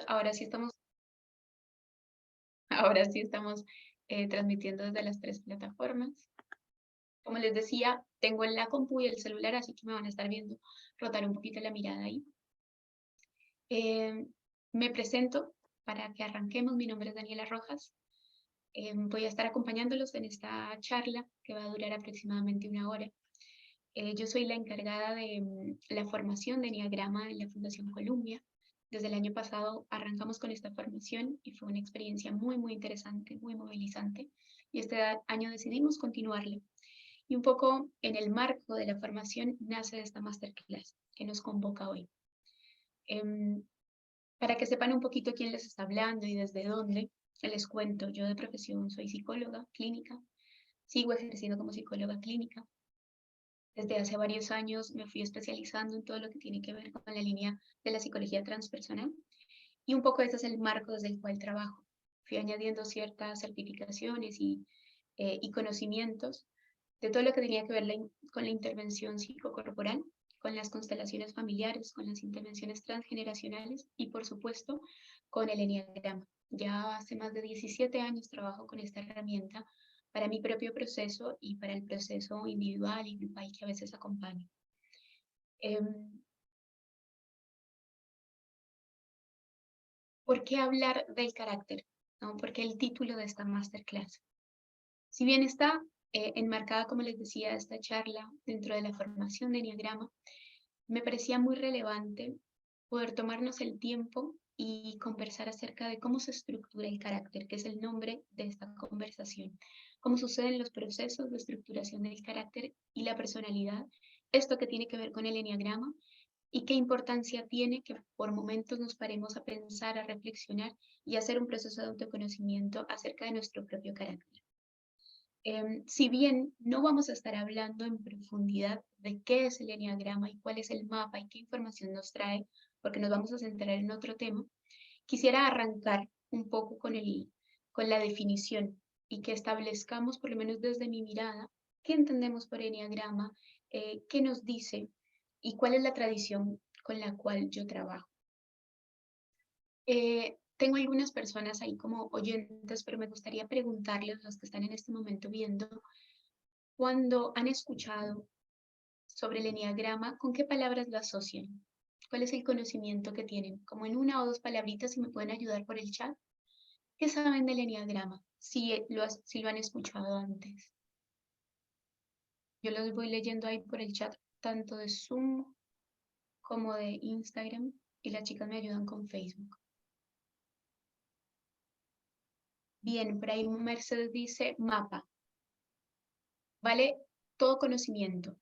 Ahora sí estamos, ahora sí estamos transmitiendo desde las tres plataformas. Como les decía, tengo la compu y el celular, así que me van a estar viendo rotar un poquito la mirada ahí. Me presento para que arranquemos. Mi nombre es Daniela Rojas. Voy a estar acompañándolos en esta charla que va a durar aproximadamente 1 hora. Yo soy la encargada de la formación de Enneagrama en la Fundación Columbia. Desde el año pasado arrancamos con esta formación y fue una experiencia muy, muy interesante, muy movilizante. Y este año decidimos continuarla. Y un poco en el marco de la formación nace esta masterclass que nos convoca hoy. Para que sepan un poquito quién les está hablando y desde dónde, les cuento, yo de profesión soy psicóloga clínica, sigo ejerciendo como psicóloga clínica. Desde hace varios años me fui especializando en todo lo que tiene que ver con la línea de la psicología transpersonal y un poco ese es el marco desde el cual trabajo. Fui añadiendo ciertas certificaciones y conocimientos de todo lo que tenía que ver con la intervención psicocorporal, con las constelaciones familiares, con las intervenciones transgeneracionales y por supuesto con el enneagrama. Ya hace más de 17 años trabajo con esta herramienta para mi propio proceso y para el proceso individual y grupal que a veces acompaño. ¿Por qué hablar del carácter? ¿No? Porque el título de esta masterclass. Si bien está enmarcada, como les decía, esta charla dentro de la formación de Enneagrama, me parecía muy relevante poder tomarnos el tiempo y conversar acerca de cómo se estructura el carácter, que es el nombre de esta conversación, cómo suceden los procesos de estructuración del carácter y la personalidad, esto que tiene que ver con el enneagrama y qué importancia tiene que por momentos nos paremos a pensar, a reflexionar y hacer un proceso de autoconocimiento acerca de nuestro propio carácter. Si bien no vamos a estar hablando en profundidad de qué es el enneagrama y cuál es el mapa y qué información nos trae, porque nos vamos a centrar en otro tema, quisiera arrancar un poco con la definición y que establezcamos, por lo menos desde mi mirada, qué entendemos por enneagrama, qué nos dice y cuál es la tradición con la cual yo trabajo. Tengo algunas personas ahí como oyentes, pero me gustaría preguntarles, los que están en este momento viendo, cuando han escuchado sobre el enneagrama, ¿con qué palabras lo asocian? ¿Cuál es el conocimiento que tienen? Como en 1 o 2 palabritas, si me pueden ayudar por el chat. ¿Qué saben del enneagrama? Si lo han escuchado antes. Yo los voy leyendo ahí por el chat, tanto de Zoom como de Instagram, y las chicas me ayudan con Facebook. Bien, por ahí Mercedes dice mapa. ¿Vale? Todo conocimiento.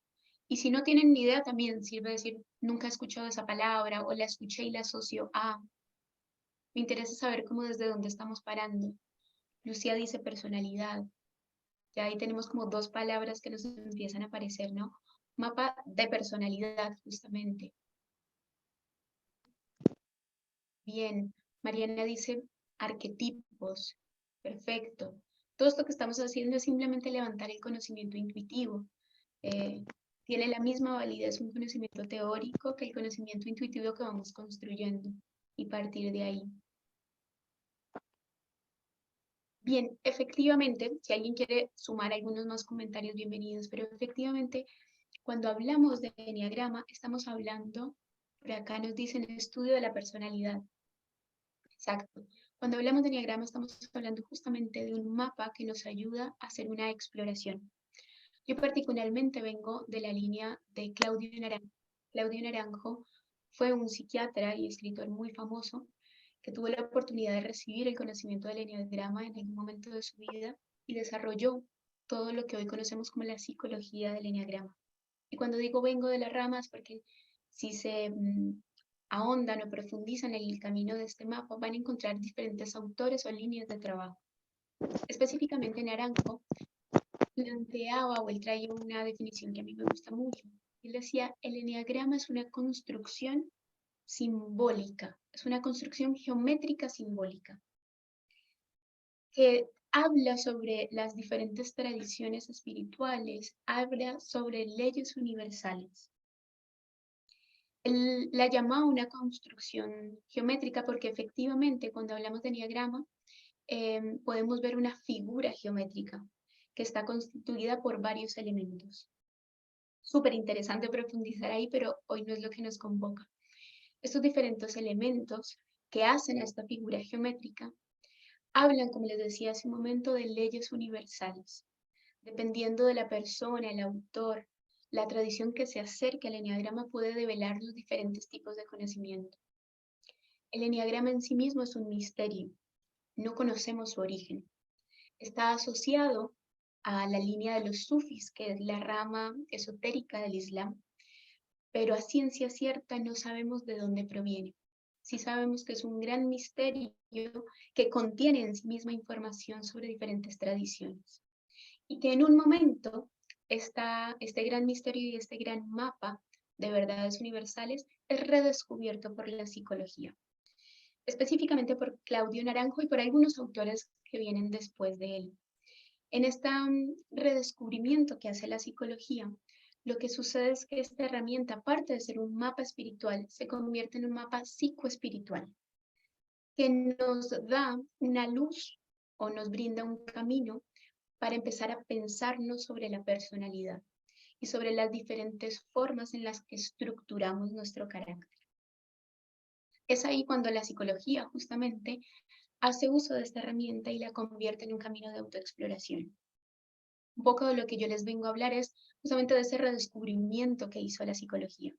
Y si no tienen ni idea, también sirve decir, nunca he escuchado esa palabra o la escuché y la asocio a. Me interesa saber cómo desde dónde estamos parando. Lucía dice personalidad. Ya ahí tenemos como 2 palabras que nos empiezan a aparecer, ¿no? Mapa de personalidad, justamente. Bien. Mariana dice arquetipos. Perfecto. Todo esto que estamos haciendo es simplemente levantar el conocimiento intuitivo. Tiene la misma validez un conocimiento teórico que el conocimiento intuitivo que vamos construyendo y partir de ahí. Bien, efectivamente, si alguien quiere sumar algunos más comentarios, bienvenidos, pero efectivamente, cuando hablamos de enneagrama, estamos hablando, por acá nos dicen estudio de la personalidad. Exacto. Cuando hablamos de enneagrama, estamos hablando justamente de un mapa que nos ayuda a hacer una exploración. Yo particularmente vengo de la línea de Claudio Naranjo. Claudio Naranjo fue un psiquiatra y escritor muy famoso que tuvo la oportunidad de recibir el conocimiento del enneagrama en algún momento de su vida y desarrolló todo lo que hoy conocemos como la psicología del enneagrama. Y cuando digo vengo de las ramas, porque si se ahondan o profundizan en el camino de este mapa, van a encontrar diferentes autores o líneas de trabajo. Específicamente Naranjo planteaba o él traía una definición que a mí me gusta mucho. Él decía, el enneagrama es una construcción simbólica, es una construcción geométrica simbólica que habla sobre las diferentes tradiciones espirituales, habla sobre leyes universales. Él la llama una construcción geométrica porque efectivamente cuando hablamos de enneagrama podemos ver una figura geométrica que está constituida por varios elementos. Súper interesante profundizar ahí, pero hoy no es lo que nos convoca. Estos diferentes elementos que hacen a esta figura geométrica hablan, como les decía hace un momento, de leyes universales. Dependiendo de la persona, el autor, la tradición que se acerque al enneagrama puede develar los diferentes tipos de conocimiento. El enneagrama en sí mismo es un misterio, no conocemos su origen. Está asociado a la línea de los sufis, que es la rama esotérica del Islam, pero a ciencia cierta no sabemos de dónde proviene. Sí sabemos que es un gran misterio que contiene en sí misma información sobre diferentes tradiciones y que en un momento este gran misterio y este gran mapa de verdades universales es redescubierto por la psicología, específicamente por Claudio Naranjo y por algunos autores que vienen después de él. En este redescubrimiento que hace la psicología, lo que sucede es que esta herramienta, aparte de ser un mapa espiritual, se convierte en un mapa psicoespiritual, que nos da una luz o nos brinda un camino para empezar a pensarnos sobre la personalidad y sobre las diferentes formas en las que estructuramos nuestro carácter. Es ahí cuando la psicología justamente hace uso de esta herramienta y la convierte en un camino de autoexploración. Un poco de lo que yo les vengo a hablar es justamente de ese redescubrimiento que hizo la psicología.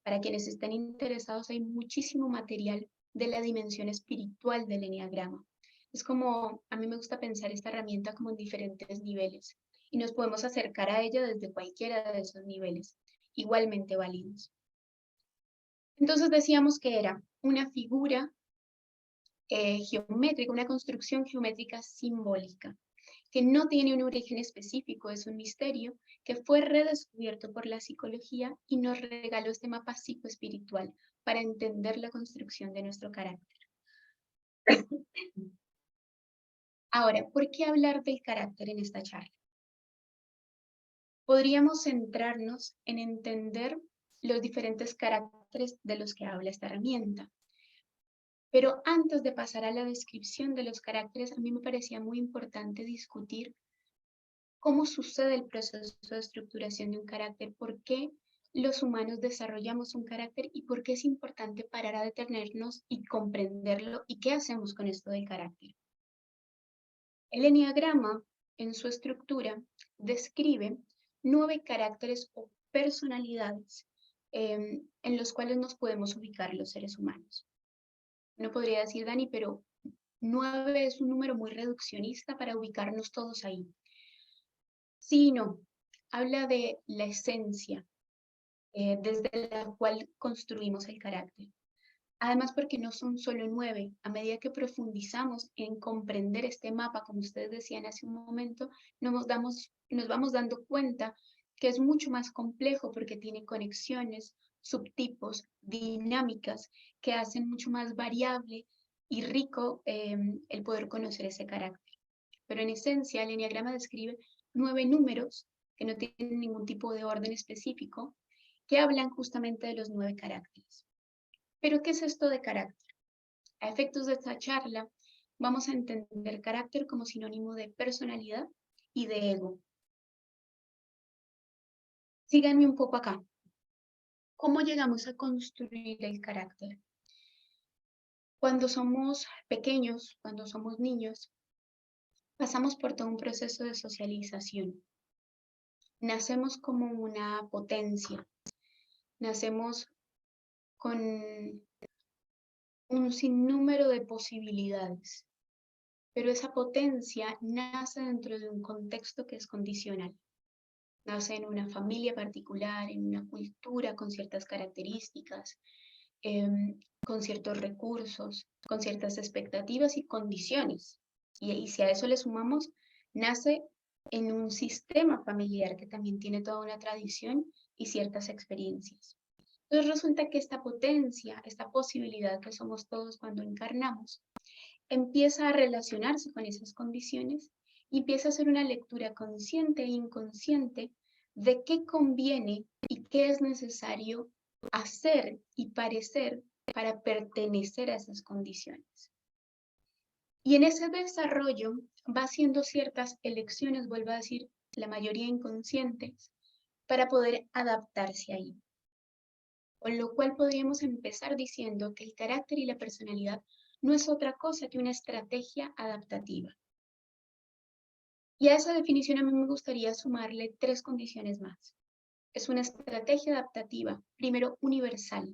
Para quienes estén interesados, hay muchísimo material de la dimensión espiritual del enneagrama. Es como, a mí me gusta pensar esta herramienta como en diferentes niveles y nos podemos acercar a ella desde cualquiera de esos niveles, igualmente válidos. Entonces decíamos que era una figura geométrica, una construcción geométrica simbólica, que no tiene un origen específico, es un misterio que fue redescubierto por la psicología y nos regaló este mapa psicoespiritual para entender la construcción de nuestro carácter. Ahora, ¿por qué hablar del carácter en esta charla? Podríamos centrarnos en entender los diferentes caracteres de los que habla esta herramienta. Pero antes de pasar a la descripción de los caracteres, a mí me parecía muy importante discutir cómo sucede el proceso de estructuración de un carácter, por qué los humanos desarrollamos un carácter y por qué es importante parar a detenernos y comprenderlo y qué hacemos con esto del carácter. El enneagrama, en su estructura, describe 9 caracteres o personalidades en los cuales nos podemos ubicar los seres humanos. Uno podría decir, Dani, pero 9 es un número muy reduccionista para ubicarnos todos ahí. Sí y no. Habla de la esencia desde la cual construimos el carácter. Además, porque no son solo 9. A medida que profundizamos en comprender este mapa, como ustedes decían hace un momento, nos vamos dando cuenta que es mucho más complejo porque tiene conexiones, subtipos, dinámicas que hacen mucho más variable y rico el poder conocer ese carácter. Pero en esencia, el enneagrama describe 9 números que no tienen ningún tipo de orden específico, que hablan justamente de los 9 caracteres. ¿Pero qué es esto de carácter? A efectos de esta charla, vamos a entender carácter como sinónimo de personalidad y de ego. Síganme un poco acá. ¿Cómo llegamos a construir el carácter? Cuando somos pequeños, cuando somos niños, pasamos por todo un proceso de socialización. Nacemos como una potencia, nacemos con un sinnúmero de posibilidades, pero esa potencia nace dentro de un contexto que es condicional. Nace en una familia particular, en una cultura con ciertas características, con ciertos recursos, con ciertas expectativas y condiciones. Y si a eso le sumamos, nace en un sistema familiar que también tiene toda una tradición y ciertas experiencias. Entonces resulta que esta potencia, esta posibilidad que somos todos cuando encarnamos, empieza a relacionarse con esas condiciones y empieza a hacer una lectura consciente e inconsciente de qué conviene y qué es necesario hacer y parecer para pertenecer a esas condiciones. Y en ese desarrollo va haciendo ciertas elecciones, vuelvo a decir, la mayoría inconscientes, para poder adaptarse ahí. Con lo cual podríamos empezar diciendo que el carácter y la personalidad no es otra cosa que una estrategia adaptativa. Y a esa definición a mí me gustaría sumarle 3 condiciones más. Es una estrategia adaptativa, primero universal.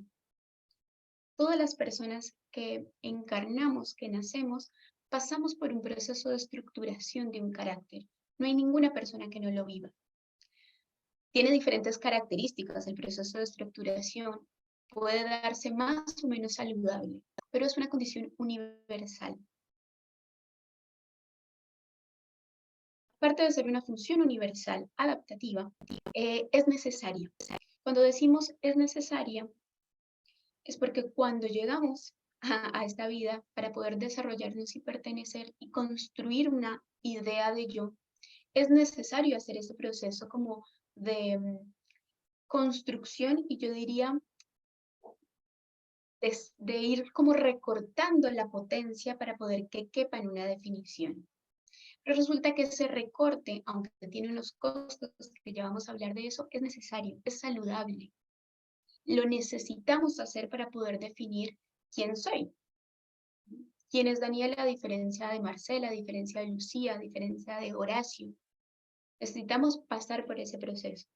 Todas las personas que encarnamos, que nacemos, pasamos por un proceso de estructuración de un carácter. No hay ninguna persona que no lo viva. Tiene diferentes características el proceso de estructuración. Puede darse más o menos saludable, pero es una condición universal. Aparte de ser una función universal adaptativa, es necesaria. Cuando decimos es necesaria, es porque cuando llegamos a esta vida para poder desarrollarnos y pertenecer y construir una idea de yo, es necesario hacer ese proceso como de construcción y yo diría de ir como recortando la potencia para poder que quepa en una definición. Pero resulta que ese recorte, aunque tiene unos costos, que ya vamos a hablar de eso, es necesario, es saludable. Lo necesitamos hacer para poder definir quién soy. ¿Quién es Daniela a diferencia de Marcela, a diferencia de Lucía, a diferencia de Horacio? Necesitamos pasar por ese proceso.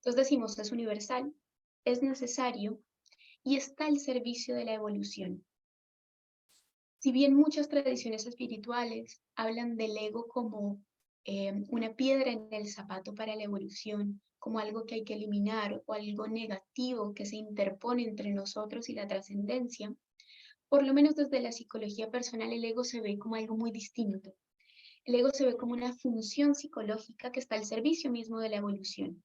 Entonces decimos, es universal, es necesario y está al servicio de la evolución. Si bien muchas tradiciones espirituales hablan del ego como una piedra en el zapato para la evolución, como algo que hay que eliminar o algo negativo que se interpone entre nosotros y la trascendencia, por lo menos desde la psicología personal el ego se ve como algo muy distinto. El ego se ve como una función psicológica que está al servicio mismo de la evolución.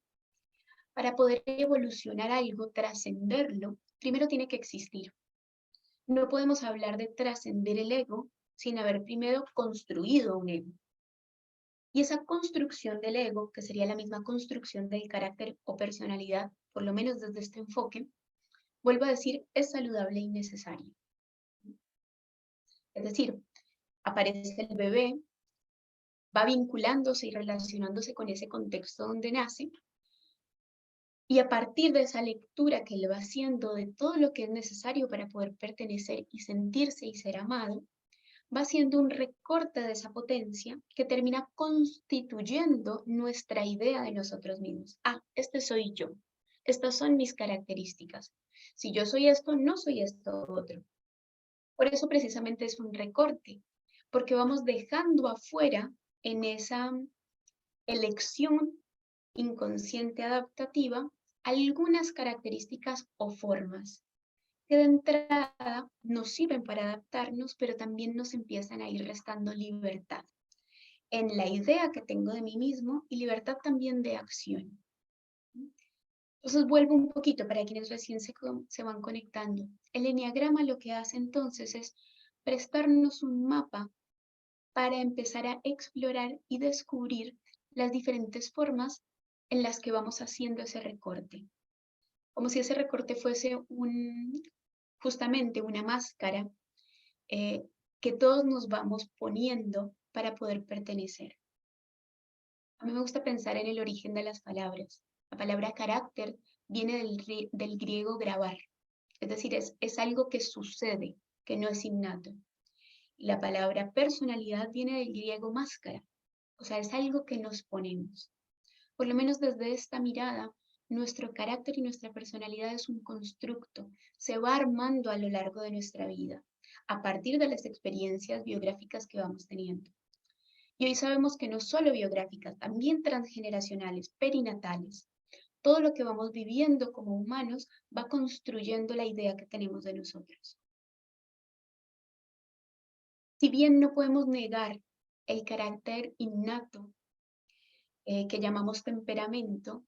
Para poder evolucionar algo, trascenderlo, primero tiene que existir. No podemos hablar de trascender el ego sin haber primero construido un ego. Y esa construcción del ego, que sería la misma construcción del carácter o personalidad, por lo menos desde este enfoque, vuelvo a decir, es saludable y necesario. Es decir, aparece el bebé, va vinculándose y relacionándose con ese contexto donde nace, y a partir de esa lectura que le va haciendo de todo lo que es necesario para poder pertenecer y sentirse y ser amado, va haciendo un recorte de esa potencia que termina constituyendo nuestra idea de nosotros mismos. Ah, este soy yo. Estas son mis características. Si yo soy esto, no soy esto otro. Por eso precisamente es un recorte, porque vamos dejando afuera en esa elección inconsciente adaptativa algunas características o formas que de entrada nos sirven para adaptarnos, pero también nos empiezan a ir restando libertad en la idea que tengo de mí mismo y libertad también de acción. Entonces vuelvo un poquito para quienes recién se van conectando. El eneagrama lo que hace entonces es prestarnos un mapa para empezar a explorar y descubrir las diferentes formas en las que vamos haciendo ese recorte. Como si ese recorte fuese justamente una máscara que todos nos vamos poniendo para poder pertenecer. A mí me gusta pensar en el origen de las palabras. La palabra carácter viene del griego grabar, es decir, es algo que sucede, que no es innato. Y la palabra personalidad viene del griego máscara, o sea, es algo que nos ponemos. Por lo menos desde esta mirada, nuestro carácter y nuestra personalidad es un constructo, se va armando a lo largo de nuestra vida, a partir de las experiencias biográficas que vamos teniendo. Y hoy sabemos que no solo biográficas, también transgeneracionales, perinatales. Todo lo que vamos viviendo como humanos va construyendo la idea que tenemos de nosotros. Si bien no podemos negar el carácter innato que llamamos temperamento,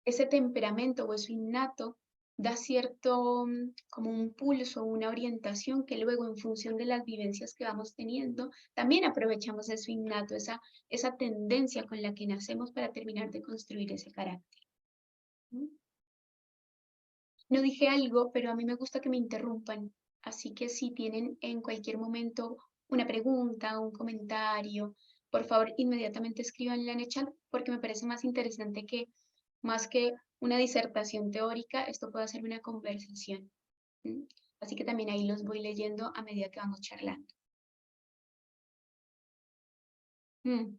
ese temperamento o eso innato da cierto como un pulso, una orientación que luego en función de las vivencias que vamos teniendo, también aprovechamos eso innato, esa tendencia con la que nacemos para terminar de construir ese carácter. No dije algo, pero a mí me gusta que me interrumpan. Así que si tienen en cualquier momento una pregunta, un comentario, por favor, inmediatamente escríbanla en el chat porque me parece más interesante que, más que una disertación teórica, esto puede ser una conversación. ¿Mm? Así que también ahí los voy leyendo a medida que vamos charlando. Mm.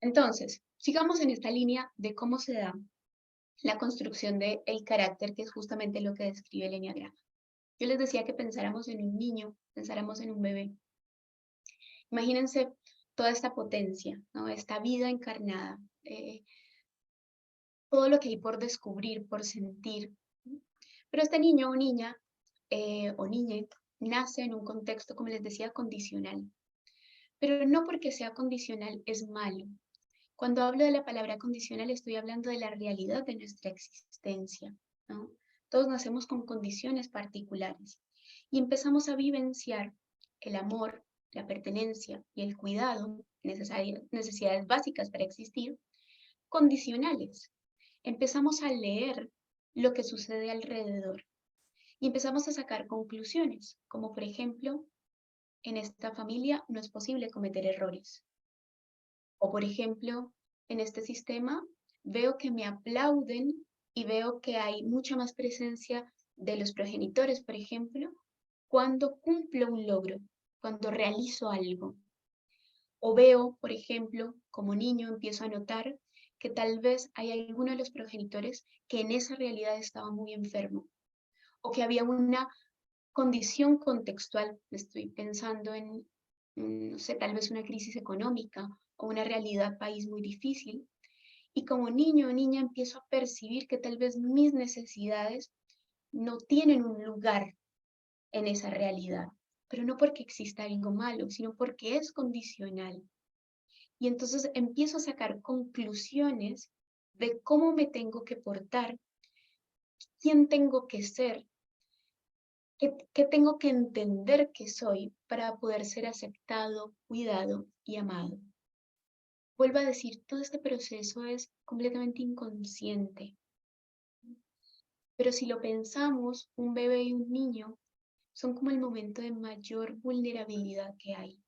Entonces, sigamos en esta línea de cómo se da la construcción del carácter, que es justamente lo que describe el enneagrama. Yo les decía que pensáramos en un niño, pensáramos en un bebé. Imagínense toda esta potencia, ¿no? Esta vida encarnada, todo lo que hay por descubrir, por sentir. Pero este niño o niña o niña nace en un contexto, como les decía, condicional. Pero no porque sea condicional es malo. Cuando hablo de la palabra condicional estoy hablando de la realidad de nuestra existencia, ¿no? Todos nacemos con condiciones particulares y empezamos a vivenciar el amor, la pertenencia y el cuidado, necesidades básicas para existir, condicionales. Empezamos a leer lo que sucede alrededor y empezamos a sacar conclusiones, como por ejemplo, en esta familia no es posible cometer errores. O por ejemplo, en este sistema veo que me aplauden y veo que hay mucha más presencia de los progenitores, por ejemplo, cuando cumplo un logro, cuando realizo algo. O veo, por ejemplo, como niño empiezo a notar que tal vez hay alguno de los progenitores que en esa realidad estaba muy enfermo o que había una condición contextual. Estoy pensando en, no sé, tal vez una crisis económica o una realidad país muy difícil. Y como niño o niña empiezo a percibir que tal vez mis necesidades no tienen un lugar en esa realidad, pero no porque exista algo malo, sino porque es condicional. Y entonces empiezo a sacar conclusiones de cómo me tengo que portar, quién tengo que ser, qué tengo que entender que soy para poder ser aceptado, cuidado y amado. Vuelvo a decir, todo este proceso es completamente inconsciente, pero si lo pensamos, un bebé y un niño son como el momento de mayor vulnerabilidad que hay.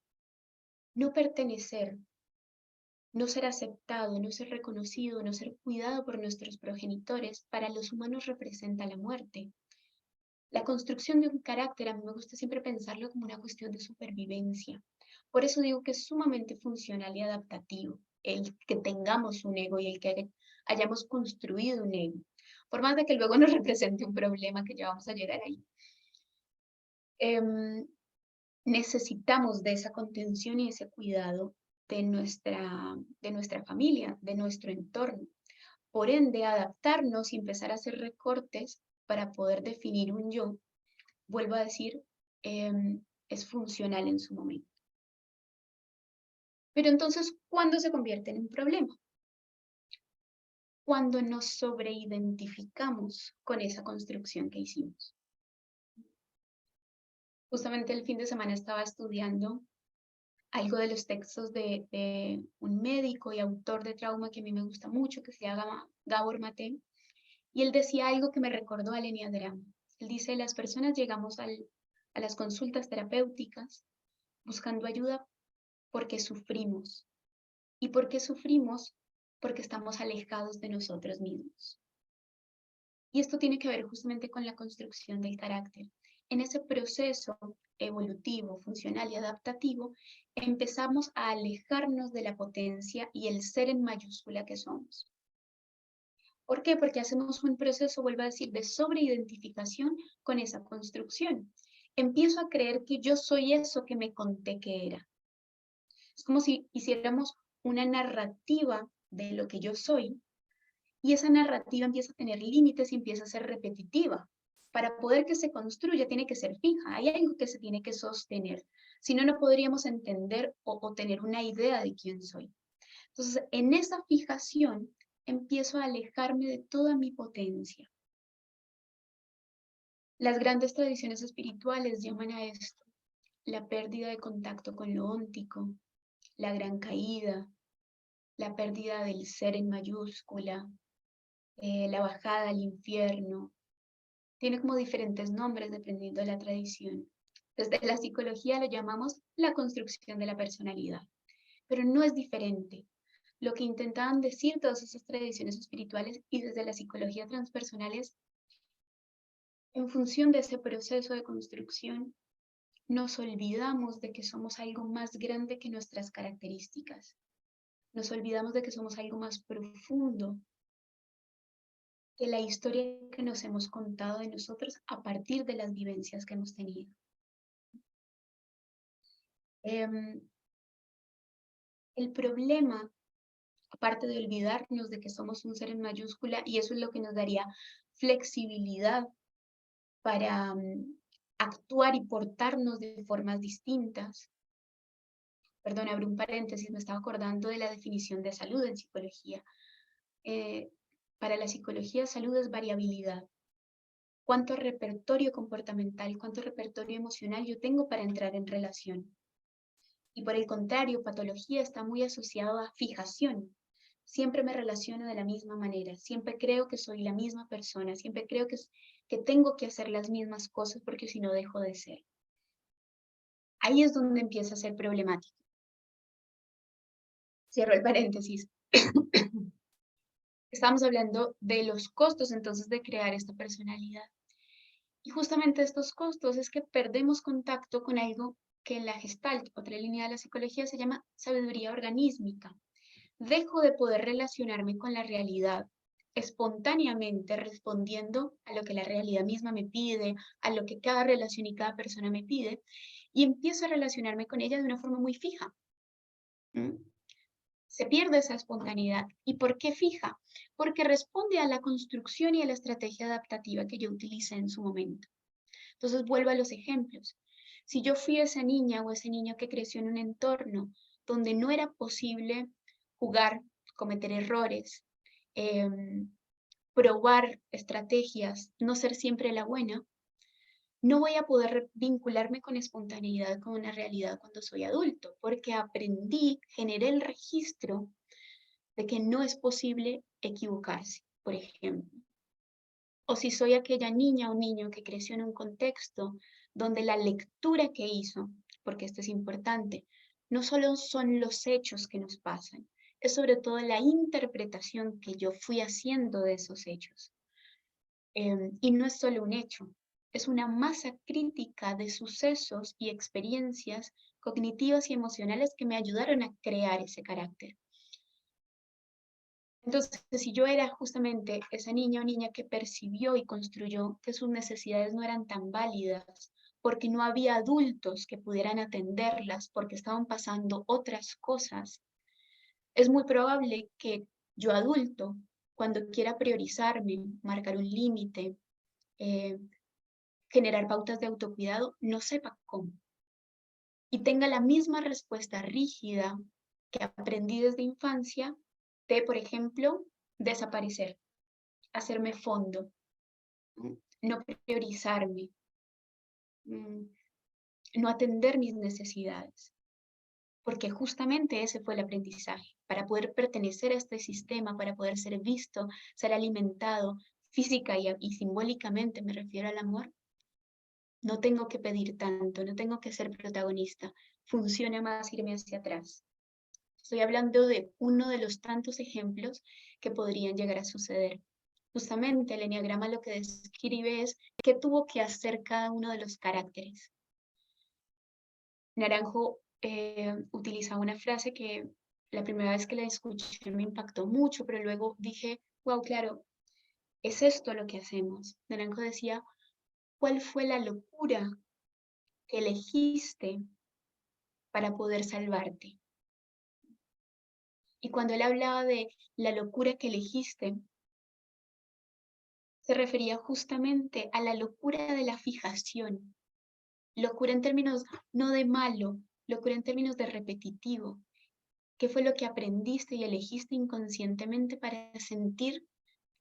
No pertenecer, no ser aceptado, no ser reconocido, no ser cuidado por nuestros progenitores, para los humanos representa la muerte. La construcción de un carácter, a mí me gusta siempre pensarlo como una cuestión de supervivencia. Por eso digo que es sumamente funcional y adaptativo el que tengamos un ego y el que hayamos construido un ego. Por más de que luego nos represente un problema, que ya vamos a llegar ahí. Necesitamos de esa contención y ese cuidado de nuestra familia, de nuestro entorno. Por ende, adaptarnos y empezar a hacer recortes para poder definir un yo, vuelvo a decir, es funcional en su momento. Pero entonces, ¿cuándo se convierte en un problema? Cuando nos sobreidentificamos con esa construcción que hicimos. Justamente el fin de semana estaba estudiando algo de los textos de un médico y autor de trauma que a mí me gusta mucho, que se llama Gabor Mate, y él decía algo que me recordó al enneagrama. Él dice, las personas llegamos a las consultas terapéuticas buscando ayuda porque sufrimos. ¿Y por qué sufrimos? Porque estamos alejados de nosotros mismos. Y esto tiene que ver justamente con la construcción del carácter. En ese proceso evolutivo, funcional y adaptativo, empezamos a alejarnos de la potencia y el ser en mayúscula que somos. ¿Por qué? Porque hacemos un proceso, vuelvo a decir, de sobreidentificación con esa construcción. Empiezo a creer que yo soy eso que me conté que era. Es como si hiciéramos una narrativa de lo que yo soy y esa narrativa empieza a tener límites y empieza a ser repetitiva. Para poder que se construya tiene que ser fija, hay algo que se tiene que sostener, si no, no podríamos entender o tener una idea de quién soy. Entonces, en esa fijación empiezo a alejarme de toda mi potencia. Las grandes tradiciones espirituales llaman a esto la pérdida de contacto con lo óntico, la gran caída, la pérdida del ser en mayúscula, la bajada al infierno. Tiene como diferentes nombres dependiendo de la tradición. Desde la psicología lo llamamos la construcción de la personalidad, pero no es diferente. Lo que intentaban decir todas esas tradiciones espirituales y desde la psicología transpersonal es, en función de ese proceso de construcción, nos olvidamos de que somos algo más grande que nuestras características. Nos olvidamos de que somos algo más profundo que la historia que nos hemos contado de nosotros a partir de las vivencias que hemos tenido. El problema, aparte de olvidarnos de que somos un ser en mayúscula, y eso es lo que nos daría flexibilidad para actuar y portarnos de formas distintas. Perdón, abro un paréntesis, me estaba acordando de la definición de salud en psicología. Para la psicología, salud es variabilidad. ¿Cuánto repertorio comportamental, cuánto repertorio emocional yo tengo para entrar en relación? Y por el contrario, patología está muy asociado a fijación. Siempre me relaciono de la misma manera, siempre creo que soy la misma persona, siempre creo que tengo que hacer las mismas cosas porque si no dejo de ser. Ahí es donde empieza a ser problemático. Cierro el paréntesis. Estamos hablando de los costos entonces de crear esta personalidad. Y justamente estos costos es que perdemos contacto con algo que en la Gestalt, otra línea de la psicología, se llama sabiduría organísmica. Dejo de poder relacionarme con la realidad espontáneamente respondiendo a lo que la realidad misma me pide, a lo que cada relación y cada persona me pide, y empiezo a relacionarme con ella de una forma muy fija. Se pierde esa espontaneidad. ¿Y por qué fija? Porque responde a la construcción y a la estrategia adaptativa que yo utilicé en su momento. Entonces vuelvo a los ejemplos. Si yo fui esa niña o ese niño que creció en un entorno donde no era posible jugar, cometer errores, probar estrategias, no ser siempre la buena, no voy a poder vincularme con espontaneidad con una realidad cuando soy adulto, porque aprendí, generé el registro de que no es posible equivocarse, por ejemplo. O si soy aquella niña o niño que creció en un contexto donde la lectura que hizo, porque esto es importante, no solo son los hechos que nos pasan, es sobre todo la interpretación que yo fui haciendo de esos hechos. Y no es solo un hecho, es una masa crítica de sucesos y experiencias cognitivas y emocionales que me ayudaron a crear ese carácter. Entonces, si yo era justamente esa niña o niña que percibió y construyó que sus necesidades no eran tan válidas, porque no había adultos que pudieran atenderlas, porque estaban pasando otras cosas, es muy probable que yo adulto, cuando quiera priorizarme, marcar un límite, generar pautas de autocuidado, no sepa cómo. Y tenga la misma respuesta rígida que aprendí desde infancia de, por ejemplo, desaparecer, hacerme fondo, no priorizarme, no atender mis necesidades. Porque justamente ese fue el aprendizaje. Para poder pertenecer a este sistema, para poder ser visto, ser alimentado física y simbólicamente, me refiero al amor, no tengo que pedir tanto, no tengo que ser protagonista. Funciona más irme hacia atrás. Estoy hablando de uno de los tantos ejemplos que podrían llegar a suceder. Justamente el eneagrama lo que describe es qué tuvo que hacer cada uno de los caracteres. Naranjo utiliza una frase que la primera vez que la escuché me impactó mucho, pero luego dije, wow, claro, es esto lo que hacemos. Naranjo decía, ¿cuál fue la locura que elegiste para poder salvarte? Y cuando él hablaba de la locura que elegiste, se refería justamente a la locura de la fijación. Locura en términos no de malo, locura en términos de repetitivo. ¿Qué fue lo que aprendiste y elegiste inconscientemente para sentir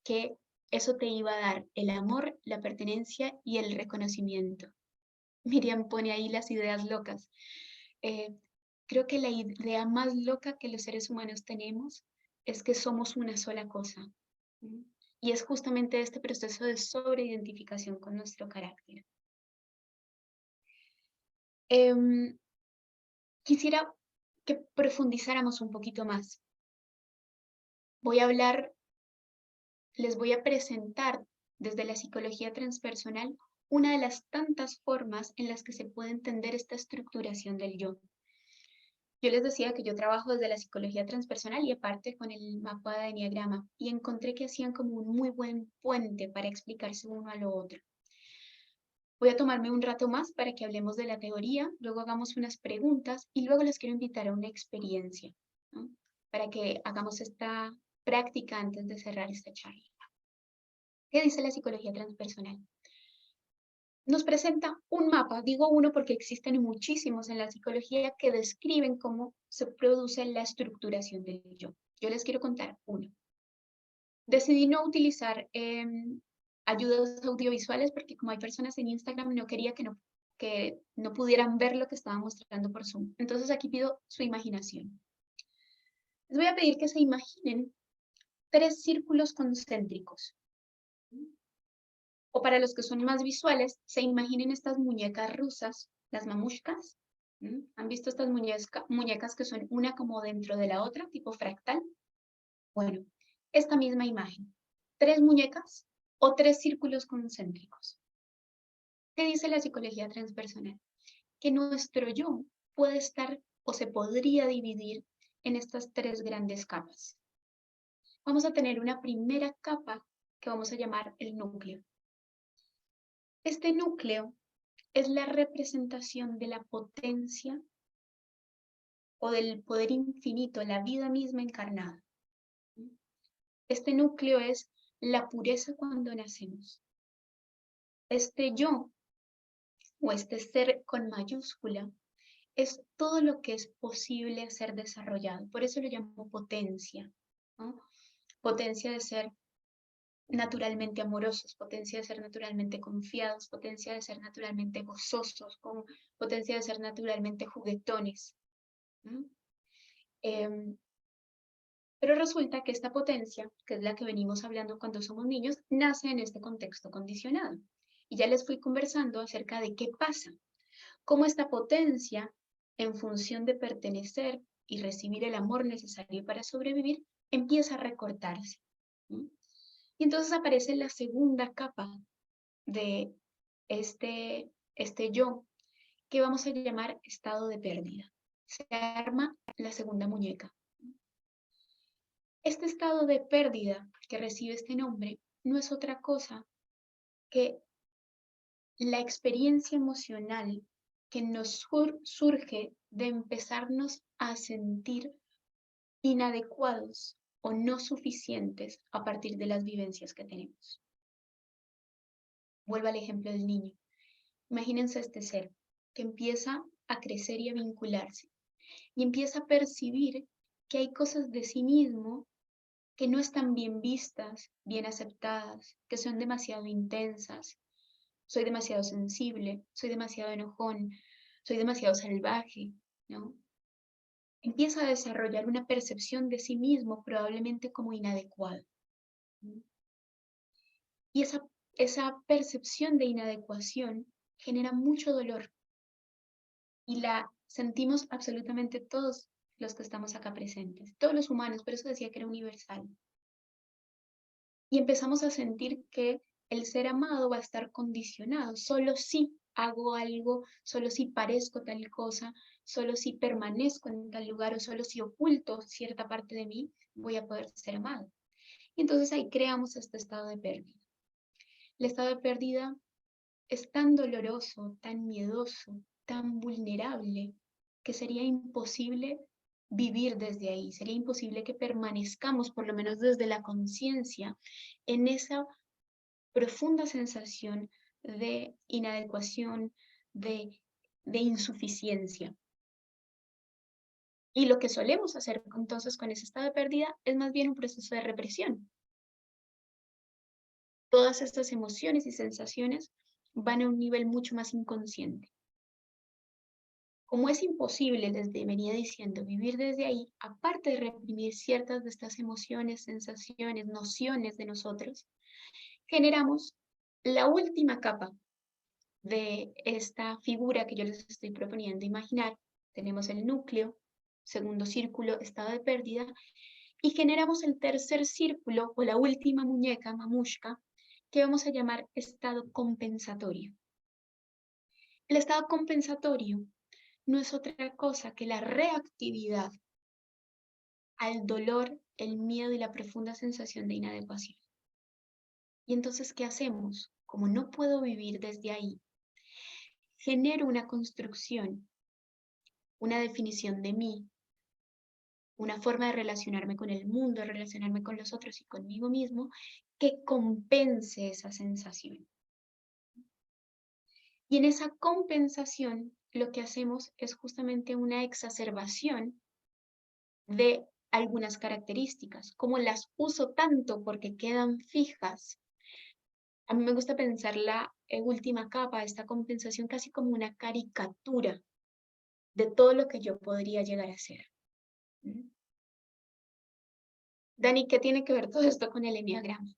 que eso te iba a dar el amor, la pertenencia y el reconocimiento? Miriam pone ahí las ideas locas. Creo que la idea más loca que los seres humanos tenemos es que somos una sola cosa. Y es justamente este proceso de sobreidentificación con nuestro carácter. Quisiera que profundizáramos un poquito más. Voy a hablar, les voy a presentar desde la psicología transpersonal una de las tantas formas en las que se puede entender esta estructuración del yo. Yo les decía que yo trabajo desde la psicología transpersonal y aparte con el mapa de Enneagrama y encontré que hacían como un muy buen puente para explicarse uno a lo otro. Voy a tomarme un rato más para que hablemos de la teoría, luego hagamos unas preguntas y luego les quiero invitar a una experiencia, ¿no? Para que hagamos esta práctica antes de cerrar esta charla. ¿Qué dice la psicología transpersonal? Nos presenta un mapa, digo uno porque existen muchísimos en la psicología que describen cómo se produce la estructuración del yo. Yo les quiero contar uno. Decidí no utilizar ayudas audiovisuales porque como hay personas en Instagram no quería que no pudieran ver lo que estaba mostrando por Zoom. Entonces aquí pido su imaginación. Les voy a pedir que se imaginen 3 círculos concéntricos. O para los que son más visuales, se imaginen estas muñecas rusas, las mamushkas. ¿Han visto estas muñecas que son una como dentro de la otra, tipo fractal? Bueno, esta misma imagen. 3 muñecas o 3 círculos concéntricos. ¿Qué dice la psicología transpersonal? Que nuestro yo puede estar o se podría dividir en estas 3 grandes capas. Vamos a tener una primera capa que vamos a llamar el núcleo. Este núcleo es la representación de la potencia o del poder infinito, la vida misma encarnada. Este núcleo es la pureza cuando nacemos. Este yo o este ser con mayúscula es todo lo que es posible ser desarrollado. Por eso lo llamo potencia, ¿no? Potencia de ser naturalmente amorosos, potencia de ser naturalmente confiados, potencia de ser naturalmente gozosos, potencia de ser naturalmente juguetones. Pero resulta que esta potencia, que es la que venimos hablando cuando somos niños, nace en este contexto condicionado. Y ya les fui conversando acerca de qué pasa, cómo esta potencia, en función de pertenecer y recibir el amor necesario para sobrevivir, empieza a recortarse. Y entonces aparece la segunda capa de este yo, que vamos a llamar estado de pérdida. Se arma la segunda muñeca. Este estado de pérdida que recibe este nombre no es otra cosa que la experiencia emocional que nos surge de empezarnos a sentir inadecuados o no suficientes a partir de las vivencias que tenemos. Vuelvo al ejemplo del niño. Imagínense este ser que empieza a crecer y a vincularse y empieza a percibir que hay cosas de sí mismo que no están bien vistas, bien aceptadas, que son demasiado intensas. Soy demasiado sensible, soy demasiado enojón, soy demasiado salvaje, ¿no? Empieza a desarrollar una percepción de sí mismo probablemente como inadecuado. Y esa percepción de inadecuación genera mucho dolor y la sentimos absolutamente todos los que estamos acá presentes, todos los humanos, por eso decía que era universal. Y empezamos a sentir que el ser amado va a estar condicionado, solo si hago algo, solo si parezco tal cosa, solo si permanezco en tal lugar o solo si oculto cierta parte de mí, voy a poder ser amado. Y entonces ahí creamos este estado de pérdida. El estado de pérdida es tan doloroso, tan miedoso, tan vulnerable, que sería imposible vivir desde ahí, sería imposible que permanezcamos, por lo menos desde la conciencia, en esa profunda sensación de inadecuación, de insuficiencia. Y lo que solemos hacer entonces con ese estado de pérdida es más bien un proceso de represión. Todas estas emociones y sensaciones van a un nivel mucho más inconsciente. Como es imposible, les venía diciendo, vivir desde ahí, aparte de reprimir ciertas de estas emociones, sensaciones, nociones de nosotros, generamos la última capa de esta figura que yo les estoy proponiendo imaginar. Tenemos el núcleo, segundo círculo, estado de pérdida, y generamos el tercer círculo o la última muñeca, mamushka, que vamos a llamar estado compensatorio. El estado compensatorio no es otra cosa que la reactividad al dolor, el miedo y la profunda sensación de inadecuación. Y entonces, ¿qué hacemos? Como no puedo vivir desde ahí, genero una construcción, una definición de mí, una forma de relacionarme con el mundo, de relacionarme con los otros y conmigo mismo, que compense esa sensación. Y en esa compensación, lo que hacemos es justamente una exacerbación de algunas características. Como las uso tanto porque quedan fijas, a mí me gusta pensar la última capa, esta compensación, casi como una caricatura de todo lo que yo podría llegar a ser. Dani, ¿qué tiene que ver todo esto con el eneagrama?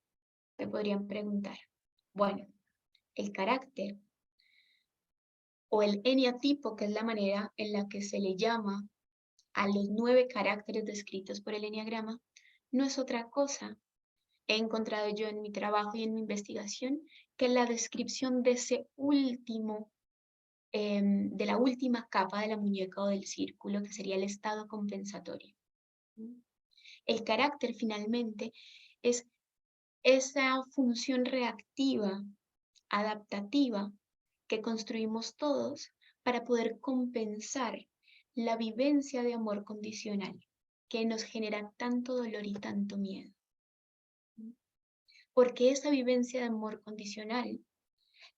Me podrían preguntar. Bueno, el carácter o el eneatipo, que es la manera en la que se le llama a los 9 caracteres descritos por el eneagrama, no es otra cosa, he encontrado yo en mi trabajo y en mi investigación, que la descripción de ese último, de la última capa de la muñeca o del círculo, que sería el estado compensatorio. El carácter finalmente es esa función reactiva, adaptativa, que construimos todos para poder compensar la vivencia de amor condicional que nos genera tanto dolor y tanto miedo. Porque esa vivencia de amor condicional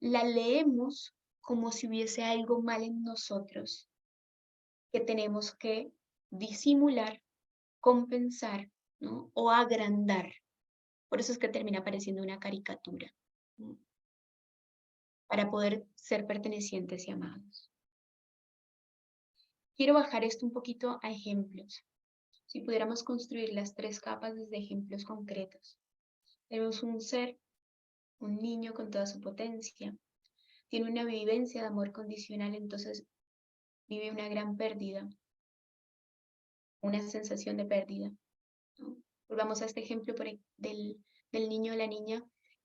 la leemos como si hubiese algo mal en nosotros que tenemos que disimular, compensar, ¿no? O agrandar. Por eso es que termina pareciendo una caricatura, ¿no? Para poder ser pertenecientes y amados. Quiero bajar esto un poquito a ejemplos. Si pudiéramos construir las 3 capas desde ejemplos concretos. Tenemos un ser, un niño con toda su potencia. Tiene una vivencia de amor condicional, entonces vive una gran pérdida, una sensación de pérdida, ¿no? Volvamos a este ejemplo del niño o la niña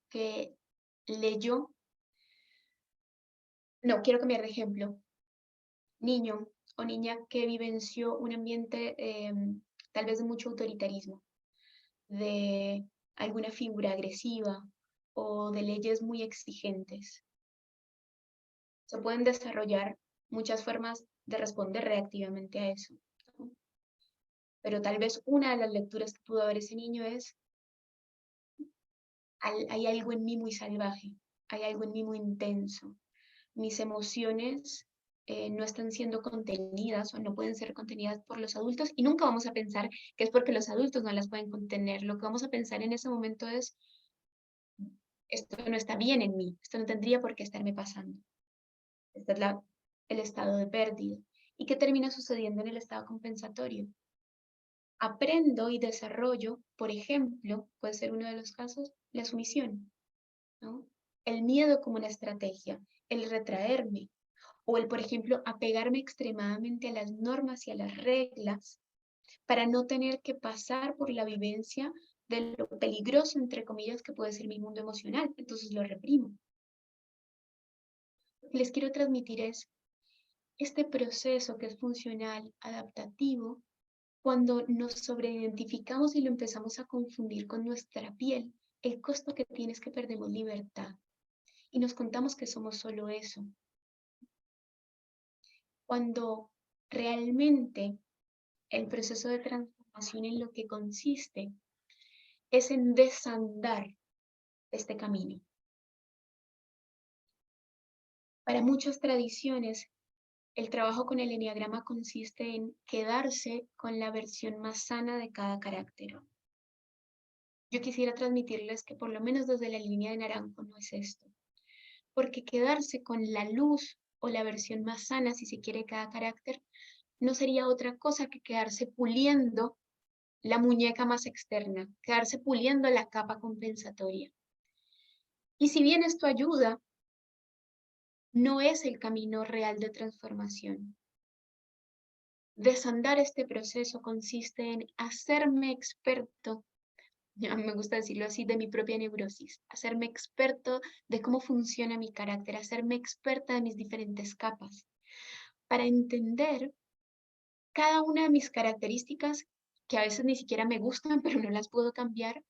que leyó. No, quiero cambiar de ejemplo. Niño o niña que vivenció un ambiente tal vez de mucho autoritarismo, de alguna figura agresiva o de leyes muy exigentes. Se pueden desarrollar muchas formas de responder reactivamente a eso, ¿no? Pero tal vez una de las lecturas que pudo haber ese niño es, hay algo en mí muy salvaje, hay algo en mí muy intenso. Mis emociones no están siendo contenidas o no pueden ser contenidas por los adultos y nunca vamos a pensar que es porque los adultos no las pueden contener. Lo que vamos a pensar en ese momento es, esto no está bien en mí, esto no tendría por qué estarme pasando. Este es el estado de pérdida. ¿Y qué termina sucediendo en el estado compensatorio? Aprendo y desarrollo, por ejemplo, puede ser uno de los casos, la sumisión, ¿no? El miedo como una estrategia, el retraerme, o el, por ejemplo, apegarme extremadamente a las normas y a las reglas para no tener que pasar por la vivencia de lo peligroso, entre comillas, que puede ser mi mundo emocional. Entonces lo reprimo. Lo que les quiero transmitir es este proceso que es funcional, adaptativo, cuando nos sobreidentificamos y lo empezamos a confundir con nuestra piel, el costo que tiene es que perdemos libertad y nos contamos que somos solo eso. Cuando realmente el proceso de transformación en lo que consiste es en desandar este camino. Para muchas tradiciones, el trabajo con el eneagrama consiste en quedarse con la versión más sana de cada carácter. Yo quisiera transmitirles que por lo menos desde la línea de naranjo no es esto, porque quedarse con la luz o la versión más sana, si se quiere, de cada carácter, no sería otra cosa que quedarse puliendo la muñeca más externa, quedarse puliendo la capa compensatoria. Y si bien esto ayuda, no es el camino real de transformación. Desandar este proceso consiste en hacerme experto, ya me gusta decirlo así, de mi propia neurosis, hacerme experto de cómo funciona mi carácter, hacerme experta de mis diferentes capas, para entender cada una de mis características, que a veces ni siquiera me gustan, pero no las puedo cambiar,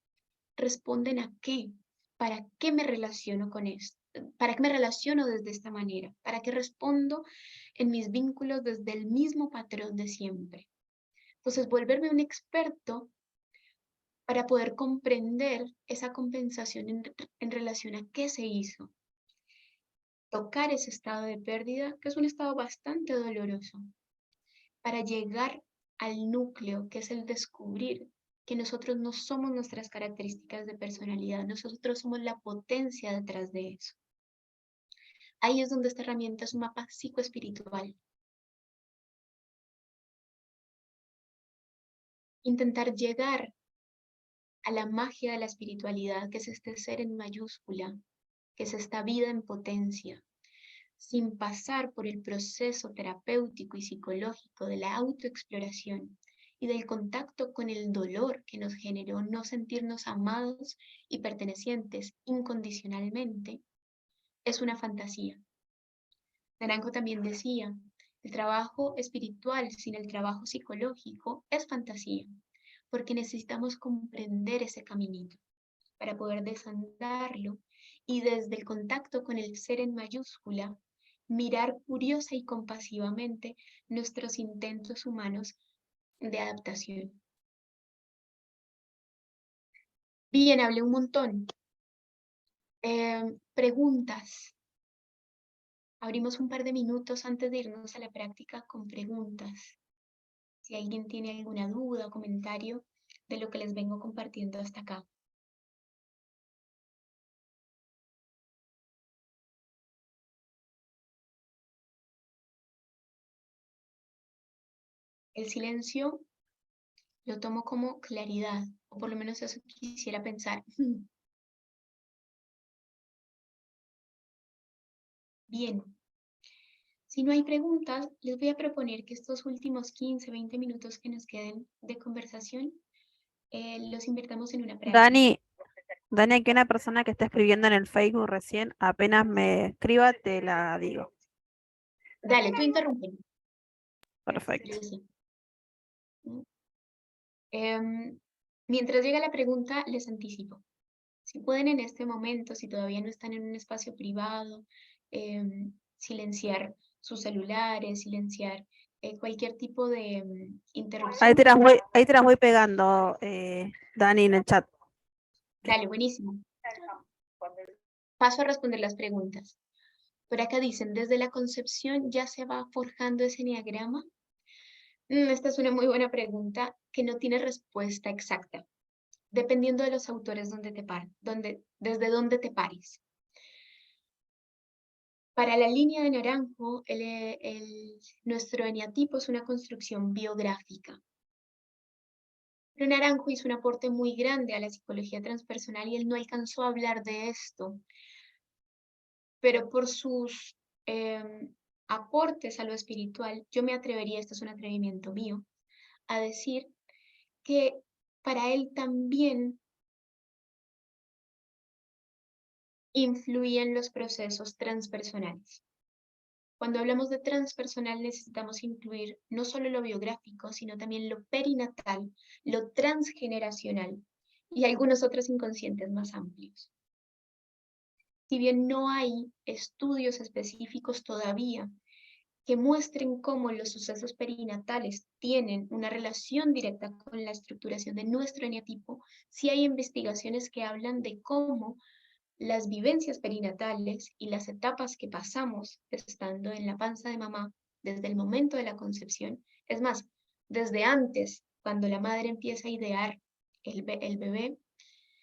responden a qué, para qué me relaciono con esto, para qué me relaciono desde esta manera, para qué respondo en mis vínculos desde el mismo patrón de siempre. Entonces, volverme un experto para poder comprender esa compensación en relación a qué se hizo. Tocar ese estado de pérdida, que es un estado bastante doloroso, para llegar al núcleo, que es el descubrir que nosotros no somos nuestras características de personalidad, nosotros somos la potencia detrás de eso. Ahí es donde esta herramienta es un mapa psicoespiritual. Intentar llegar a la magia de la espiritualidad, que es este ser en mayúscula, que es esta vida en potencia, sin pasar por el proceso terapéutico y psicológico de la autoexploración y del contacto con el dolor que nos generó no sentirnos amados y pertenecientes incondicionalmente, es una fantasía. Naranjo también decía, el trabajo espiritual sin el trabajo psicológico es fantasía, porque necesitamos comprender ese caminito para poder desandarlo y desde el contacto con el ser en mayúscula, mirar curiosa y compasivamente nuestros intentos humanos de adaptación. Bien, hablé un montón. Preguntas. Abrimos un par de minutos antes de irnos a la práctica con preguntas. Si alguien tiene alguna duda o comentario de lo que les vengo compartiendo hasta acá. El silencio lo tomo como claridad, o por lo menos eso quisiera pensar. Bien, si no hay preguntas, les voy a proponer que estos últimos 15, 20 minutos que nos queden de conversación, los invertamos en una práctica. Dani, aquí una persona que está escribiendo en el Facebook recién, apenas me escriba, te la digo. Dale, tú interrumpe. Perfecto. Mientras llega la pregunta, les anticipo. Si pueden en este momento, si todavía no están en un espacio privado, silenciar sus celulares, silenciar cualquier tipo de interrupción. Ahí te las voy pegando, Dani, en el chat. Dale, buenísimo. Paso a responder las preguntas. Por acá dicen, ¿desde la concepción ya se va forjando ese enneagrama? Esta es una muy buena pregunta que no tiene respuesta exacta, dependiendo de los autores desde dónde te pares. Para la línea de Naranjo, nuestro eneatipo es una construcción biográfica. Pero Naranjo hizo un aporte muy grande a la psicología transpersonal y él no alcanzó a hablar de esto. Pero por sus aportes a lo espiritual, yo me atrevería, esto es un atrevimiento mío, a decir que para él también influían los procesos transpersonales. Cuando hablamos de transpersonal necesitamos incluir no solo lo biográfico, sino también lo perinatal, lo transgeneracional y algunos otros inconscientes más amplios. Si bien no hay estudios específicos todavía que muestren cómo los sucesos perinatales tienen una relación directa con la estructuración de nuestro eneatipo, sí hay investigaciones que hablan de cómo las vivencias perinatales y las etapas que pasamos estando en la panza de mamá desde el momento de la concepción, es más, desde antes, cuando la madre empieza a idear el bebé,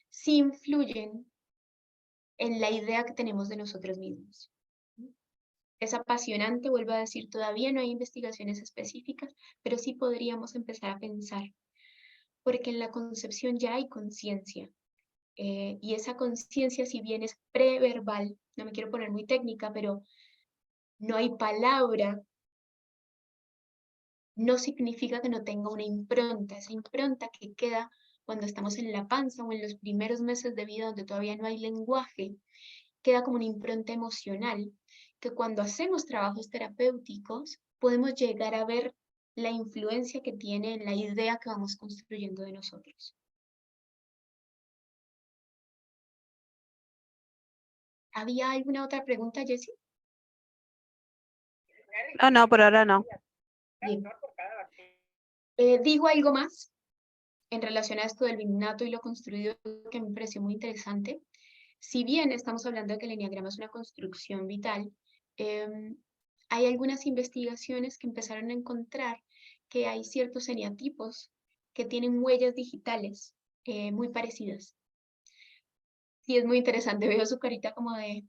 sí influyen en la idea que tenemos de nosotros mismos. Es apasionante, vuelvo a decir, todavía no hay investigaciones específicas, pero sí podríamos empezar a pensar, porque en la concepción ya hay conciencia. Y esa conciencia, si bien es preverbal, no me quiero poner muy técnica, pero no hay palabra, no significa que no tenga una impronta. Esa impronta que queda cuando estamos en la panza o en los primeros meses de vida donde todavía no hay lenguaje, queda como una impronta emocional, que cuando hacemos trabajos terapéuticos podemos llegar a ver la influencia que tiene en la idea que vamos construyendo de nosotros. ¿Había alguna otra pregunta, Jessie? No, por ahora no. Bien. Digo algo más en relación a esto del innato y lo construido que me pareció muy interesante. Si bien estamos hablando de que el eneagrama es una construcción vital, hay algunas investigaciones que empezaron a encontrar que hay ciertos eneatipos que tienen huellas digitales muy parecidas. Sí, es muy interesante, veo su carita como de...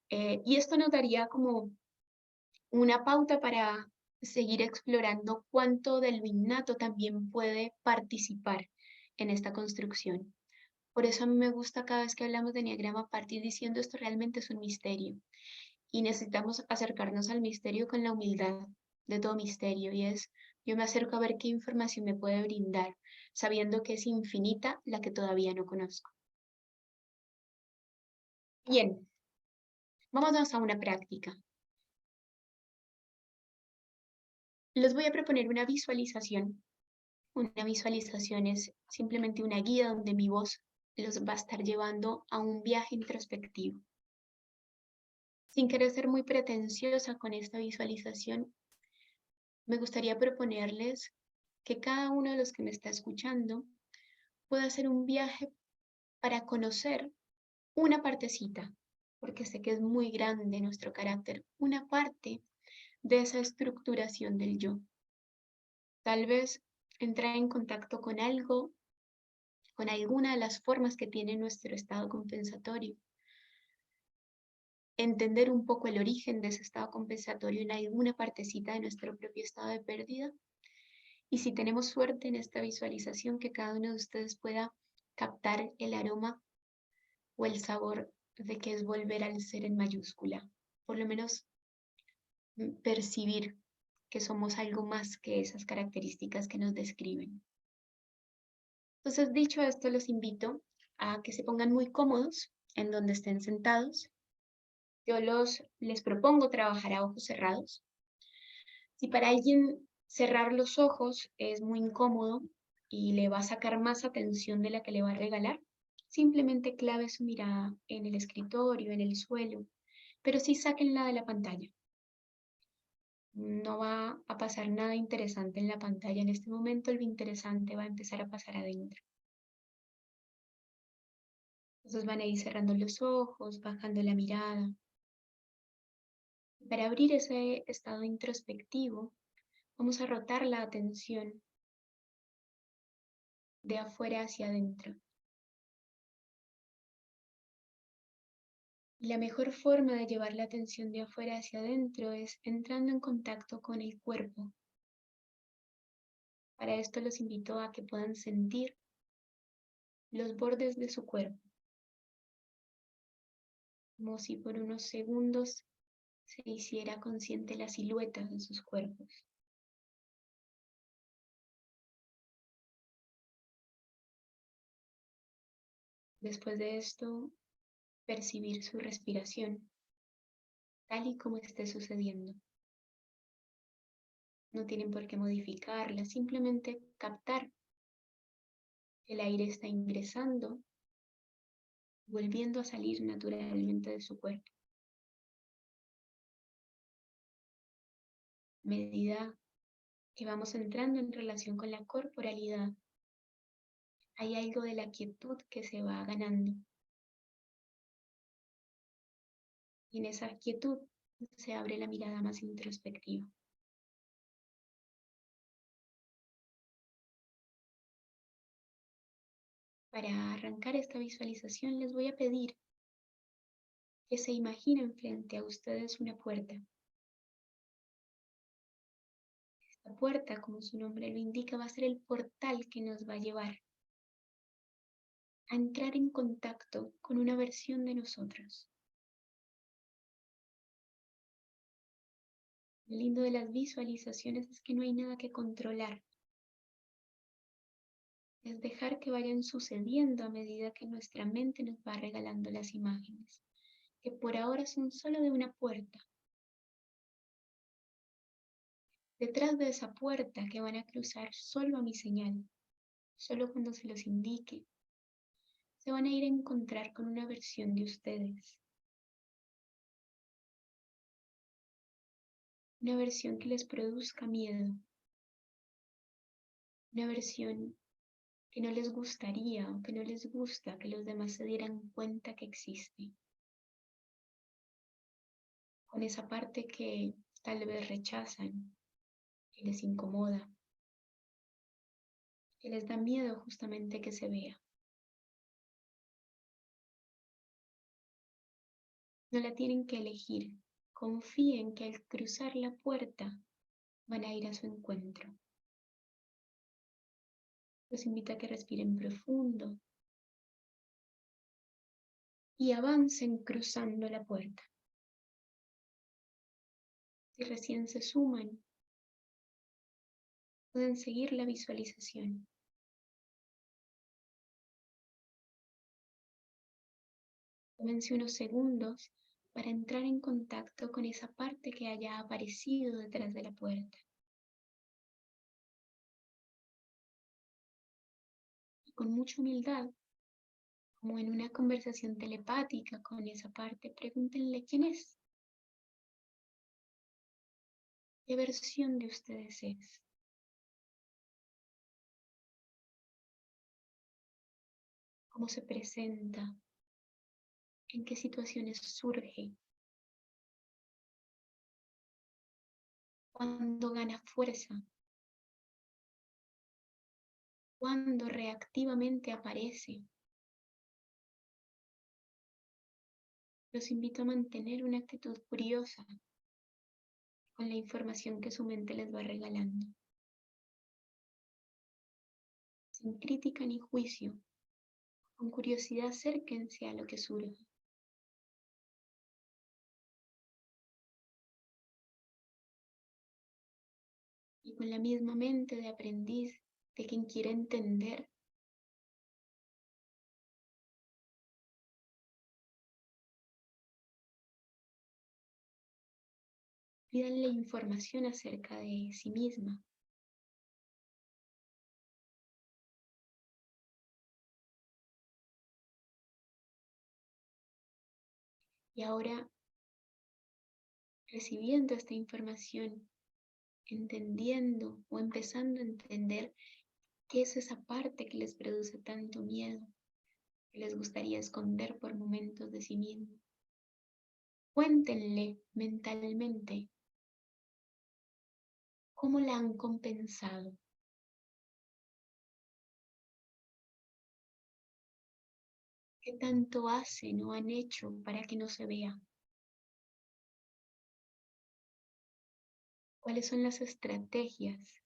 y esto nos daría como una pauta para seguir explorando cuánto de lo innato también puede participar en esta construcción. Por eso a mí me gusta cada vez que hablamos de eneagrama partir diciendo esto realmente es un misterio y necesitamos acercarnos al misterio con la humildad de todo misterio y es yo me acerco a ver qué información me puede brindar, sabiendo que es infinita la que todavía no conozco. Bien, vámonos a una práctica. Les voy a proponer una visualización. Una visualización es simplemente una guía donde mi voz los va a estar llevando a un viaje introspectivo. Sin querer ser muy pretenciosa con esta visualización, me gustaría proponerles que cada uno de los que me está escuchando pueda hacer un viaje para conocer una partecita, porque sé que es muy grande nuestro carácter, una parte de esa estructuración del yo. Tal vez entrar en contacto con algo, con alguna de las formas que tiene nuestro estado compensatorio. Entender un poco el origen de ese estado compensatorio en alguna partecita de nuestro propio estado de pérdida. Y si tenemos suerte en esta visualización, que cada uno de ustedes pueda captar el aroma o el sabor de que es volver al ser en mayúscula. Por lo menos percibir que somos algo más que esas características que nos describen. Entonces, dicho esto, los invito a que se pongan muy cómodos en donde estén sentados. Yo les propongo trabajar a ojos cerrados. Si para alguien cerrar los ojos es muy incómodo y le va a sacar más atención de la que le va a regalar, simplemente clave su mirada en el escritorio, en el suelo, pero sí sáquenla de la pantalla. No va a pasar nada interesante en la pantalla en este momento, lo interesante va a empezar a pasar adentro. Entonces van a ir cerrando los ojos, bajando la mirada. Para abrir ese estado introspectivo, vamos a rotar la atención de afuera hacia adentro. Y la mejor forma de llevar la atención de afuera hacia adentro es entrando en contacto con el cuerpo. Para esto los invito a que puedan sentir los bordes de su cuerpo, como si por unos segundos se hiciera consciente la silueta de sus cuerpos. Después de esto, percibir su respiración, tal y como esté sucediendo. No tienen por qué modificarla, simplemente captar que el aire está ingresando, volviendo a salir naturalmente de su cuerpo. A medida que vamos entrando en relación con la corporalidad, hay algo de la quietud que se va ganando. Y en esa quietud se abre la mirada más introspectiva. Para arrancar esta visualización les voy a pedir que se imaginen frente a ustedes una puerta. La puerta, como su nombre lo indica, va a ser el portal que nos va a llevar a entrar en contacto con una versión de nosotros. Lo lindo de las visualizaciones es que no hay nada que controlar. Es dejar que vayan sucediendo a medida que nuestra mente nos va regalando las imágenes, que por ahora son solo de una puerta. Detrás de esa puerta que van a cruzar solo a mi señal, solo cuando se los indique, se van a ir a encontrar con una versión de ustedes. Una versión que les produzca miedo. Una versión que no les gustaría o que no les gusta que los demás se dieran cuenta que existe. Con esa parte que tal vez rechazan, que les incomoda, que les da miedo justamente que se vea. No la tienen que elegir. Confíen que al cruzar la puerta van a ir a su encuentro. Los invito a que respiren profundo y avancen cruzando la puerta. Si recién se suman, pueden seguir la visualización. Tómense unos segundos para entrar en contacto con esa parte que haya aparecido detrás de la puerta. Y con mucha humildad, como en una conversación telepática con esa parte, pregúntenle quién es. ¿Qué versión de ustedes es? ¿Cómo se presenta? ¿En qué situaciones surge? ¿Cuándo gana fuerza? ¿Cuándo reactivamente aparece? Los invito a mantener una actitud curiosa con la información que su mente les va regalando. Sin crítica ni juicio, con curiosidad acérquense a lo que surge. Y con la misma mente de aprendiz, de quien quiere entender, pídanle información acerca de sí misma. Y ahora, recibiendo esta información, entendiendo o empezando a entender qué es esa parte que les produce tanto miedo, que les gustaría esconder por momentos de sí mismo. Cuéntenle mentalmente cómo la han compensado. ¿Qué tanto hacen o han hecho para que no se vea? ¿Cuáles son las estrategias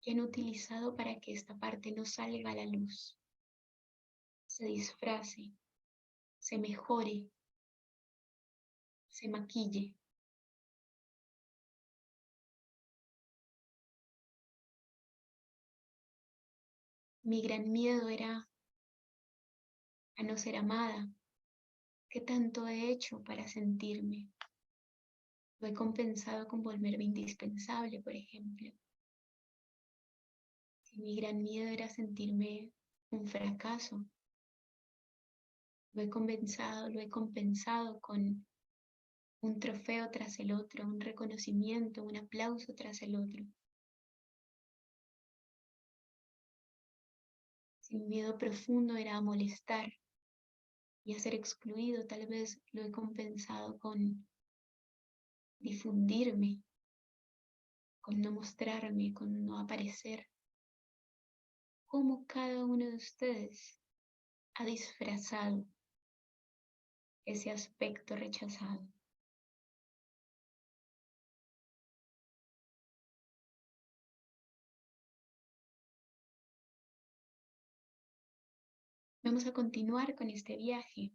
que han utilizado para que esta parte no salga a la luz, se disfrace, se mejore, se maquille? Mi gran miedo era a no ser amada. ¿Qué tanto he hecho para sentirme? Lo he compensado con volverme indispensable, por ejemplo. Si mi gran miedo era sentirme un fracaso, lo he compensado con un trofeo tras el otro, un reconocimiento, un aplauso tras el otro. Si mi miedo profundo era a molestar y a ser excluido, tal vez lo he compensado con difundirme, con no mostrarme, con no aparecer. Cómo cada uno de ustedes ha disfrazado ese aspecto rechazado. Vamos a continuar con este viaje.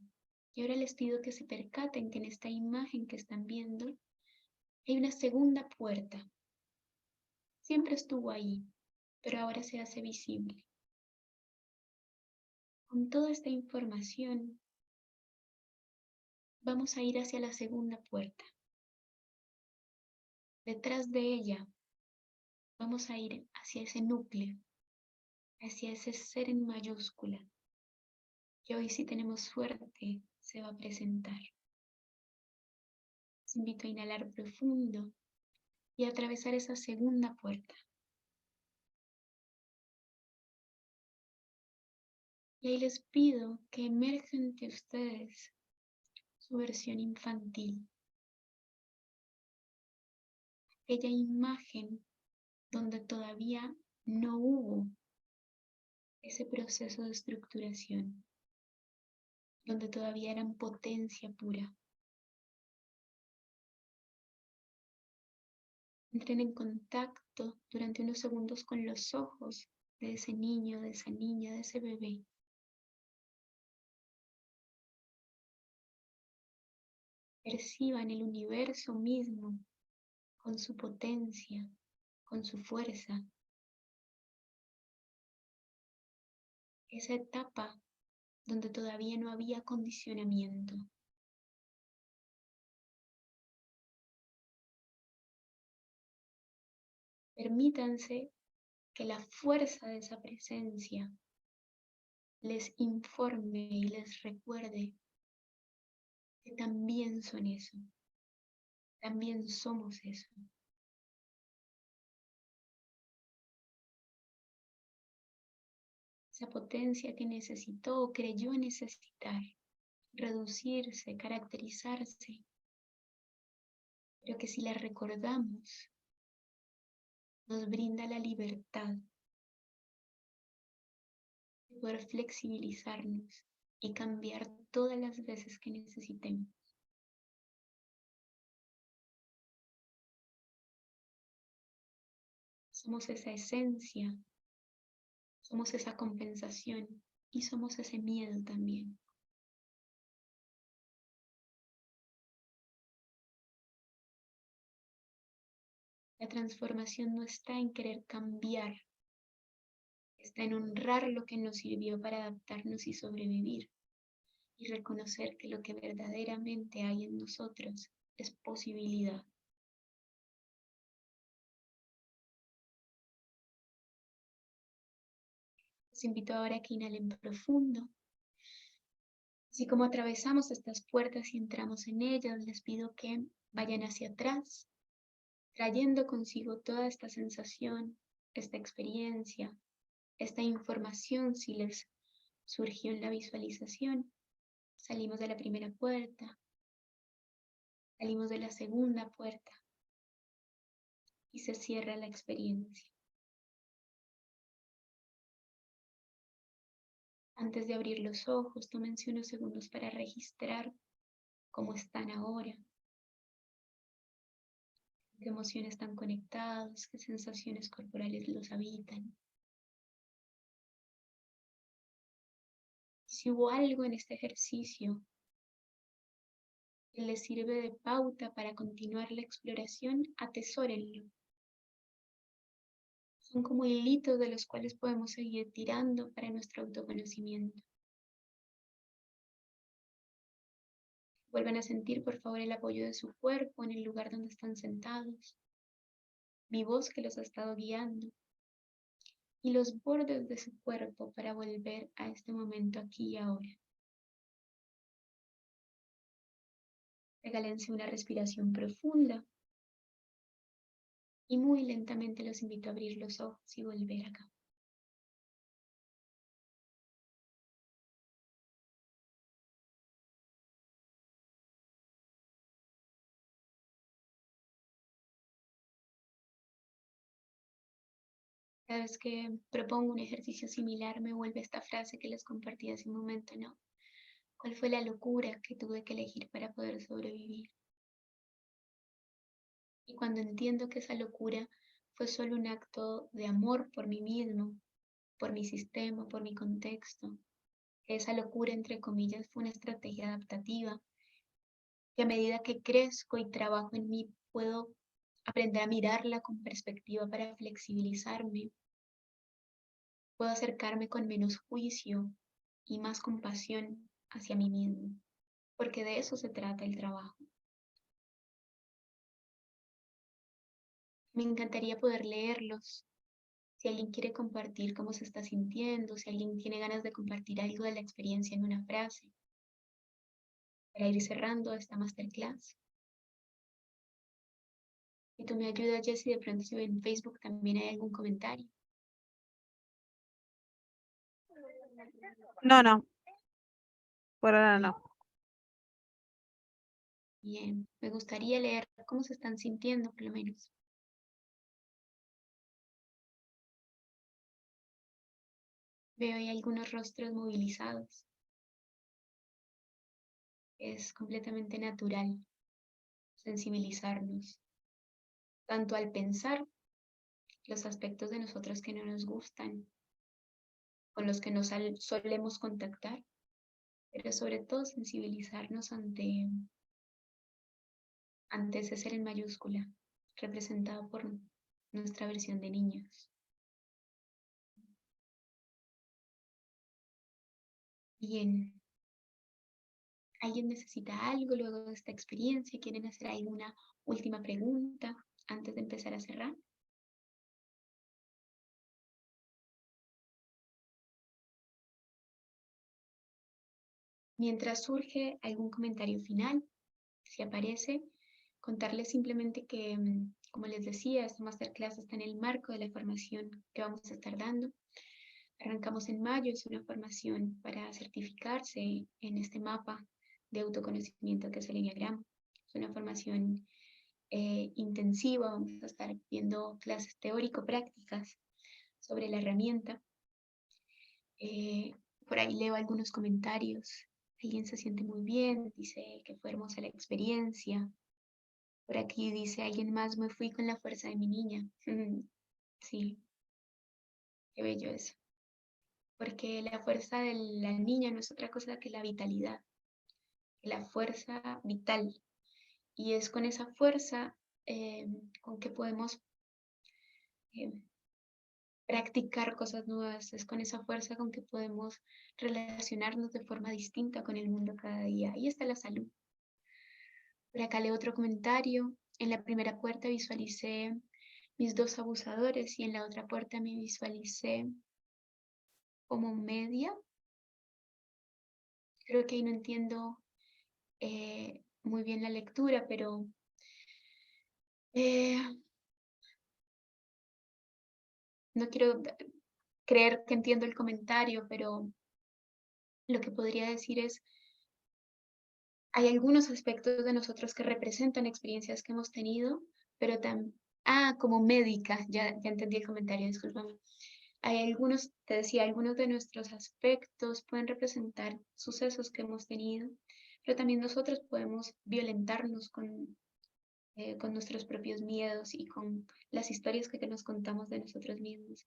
Y ahora les pido que se percaten que en esta imagen que están viendo hay una segunda puerta. Siempre estuvo ahí, pero ahora se hace visible. Con toda esta información, vamos a ir hacia la segunda puerta. Detrás de ella, vamos a ir hacia ese núcleo, hacia ese ser en mayúscula, que hoy, si tenemos suerte, se va a presentar. Les invito a inhalar profundo y a atravesar esa segunda puerta. Y ahí les pido que emerja ante ustedes su versión infantil, aquella imagen donde todavía no hubo ese proceso de estructuración, donde todavía eran potencia pura. Entren en contacto durante unos segundos con los ojos de ese niño, de esa niña, de ese bebé. Perciban el universo mismo con su potencia, con su fuerza. Esa etapa donde todavía no había condicionamiento. Permítanse que la fuerza de esa presencia les informe y les recuerde que también son eso, también somos eso. Esa potencia que necesitó o creyó necesitar reducirse, caracterizarse, pero que si la recordamos, nos brinda la libertad de poder flexibilizarnos y cambiar todas las veces que necesitemos. Somos esa esencia, somos esa compensación y somos ese miedo también. La transformación no está en querer cambiar, está en honrar lo que nos sirvió para adaptarnos y sobrevivir, y reconocer que lo que verdaderamente hay en nosotros es posibilidad. Los invito ahora a que inhalen profundo. Así como atravesamos estas puertas y entramos en ellas, les pido que vayan hacia atrás, trayendo consigo toda esta sensación, esta experiencia, esta información si les surgió en la visualización. Salimos de la primera puerta, salimos de la segunda puerta y se cierra la experiencia. Antes de abrir los ojos, tómense unos segundos para registrar cómo están ahora, qué emociones están conectados, qué sensaciones corporales los habitan. Si hubo algo en este ejercicio que les sirve de pauta para continuar la exploración, atesórenlo. Son como hilitos de los cuales podemos seguir tirando para nuestro autoconocimiento. Vuelvan a sentir, por favor, el apoyo de su cuerpo en el lugar donde están sentados, mi voz que los ha estado guiando, y los bordes de su cuerpo para volver a este momento aquí y ahora. Regálense una respiración profunda y muy lentamente los invito a abrir los ojos y volver acá. Cada vez que propongo un ejercicio similar me vuelve esta frase que les compartí hace un momento, ¿no? ¿Cuál fue la locura que tuve que elegir para poder sobrevivir? Y cuando entiendo que esa locura fue solo un acto de amor por mí mismo, por mi sistema, por mi contexto, esa locura, entre comillas, fue una estrategia adaptativa, que a medida que crezco y trabajo en mí, puedo aprender a mirarla con perspectiva para flexibilizarme, puedo acercarme con menos juicio y más compasión hacia mí mismo, porque de eso se trata el trabajo. Me encantaría poder leerlos. Si alguien quiere compartir cómo se está sintiendo, si alguien tiene ganas de compartir algo de la experiencia en una frase, para ir cerrando esta masterclass. Y tú me ayudas, Jessie, de pronto si en Facebook también hay algún comentario. No. Por ahora Bien. no. Bien, me gustaría leer cómo se están sintiendo, por lo menos. Veo ahí algunos rostros movilizados. Es completamente natural sensibilizarnos, tanto al pensar los aspectos de nosotros que no nos gustan, con los que nos solemos contactar, pero sobre todo sensibilizarnos ante ese ser en mayúscula, representado por nuestra versión de niños. Bien, ¿alguien necesita algo luego de esta experiencia? ¿Quieren hacer alguna última pregunta antes de empezar a cerrar? Mientras surge algún comentario final, si aparece, contarles simplemente que, como les decía, esta masterclass está en el marco de la formación que vamos a estar dando. Arrancamos en mayo, es una formación para certificarse en este mapa de autoconocimiento que es el Enneagrama. Es una formación intensiva, vamos a estar viendo clases teórico-prácticas sobre la herramienta. Por ahí leo algunos comentarios. Alguien se siente muy bien, dice que fue hermosa la experiencia. Por aquí dice alguien más, me fui con la fuerza de mi niña. Sí, qué bello eso. Porque la fuerza de la niña no es otra cosa que la vitalidad, la fuerza vital. Y es con esa fuerza con que podemos eh, practicar cosas nuevas, es con esa fuerza con que podemos relacionarnos de forma distinta con el mundo cada día. Ahí está la salud. Por acá leo otro comentario. En la primera puerta visualicé mis dos abusadores y en la otra puerta me visualicé como media. Creo que ahí no entiendo muy bien la lectura, pero eh, no quiero creer que entiendo el comentario, pero lo que podría decir es, hay algunos aspectos de nosotros que representan experiencias que hemos tenido, pero también, como médica, ya entendí el comentario, discúlpame. Hay algunos, te decía, algunos de nuestros aspectos pueden representar sucesos que hemos tenido, pero también nosotros podemos violentarnos con nuestros propios miedos y con las historias que nos contamos de nosotros mismos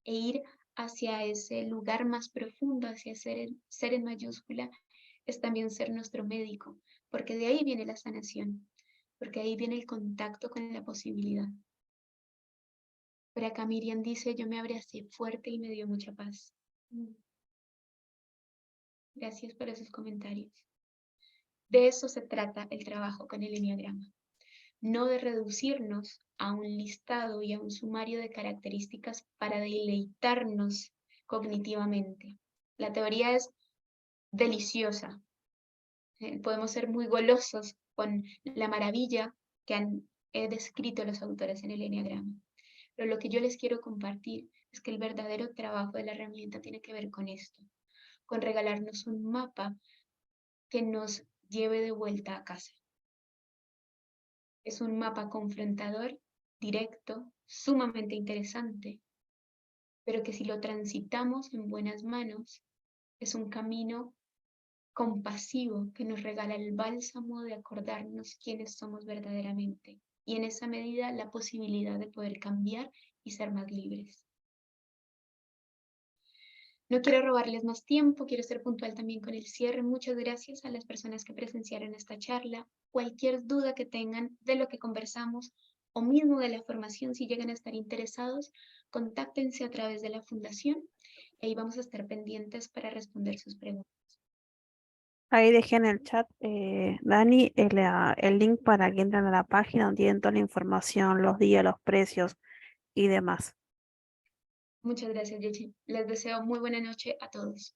e ir hacia ese lugar más profundo, hacia ser en mayúscula, es también ser nuestro médico, porque de ahí viene la sanación, porque ahí viene el contacto con la posibilidad. Por acá Miriam dice, yo me abracé fuerte y me dio mucha paz. Gracias por esos comentarios. De eso se trata el trabajo con el enneagrama. No de reducirnos a un listado y a un sumario de características para deleitarnos cognitivamente. La teoría es deliciosa. Podemos ser muy golosos con la maravilla que han descrito los autores en el enneagrama. Pero lo que yo les quiero compartir es que el verdadero trabajo de la herramienta tiene que ver con esto, con regalarnos un mapa que nos lleve de vuelta a casa. Es un mapa confrontador, directo, sumamente interesante, pero que si lo transitamos en buenas manos, es un camino compasivo que nos regala el bálsamo de acordarnos quiénes somos verdaderamente y en esa medida la posibilidad de poder cambiar y ser más libres. No quiero robarles más tiempo, quiero ser puntual también con el cierre. Muchas gracias a las personas que presenciaron esta charla. Cualquier duda que tengan de lo que conversamos o mismo de la formación, si llegan a estar interesados, contáctense a través de la fundación y ahí vamos a estar pendientes para responder sus preguntas. Ahí dejé en el chat, Dani, el link para que entren a la página donde tienen toda la información, los días, los precios y demás. Muchas gracias, Yechi. Les deseo muy buena noche a todos.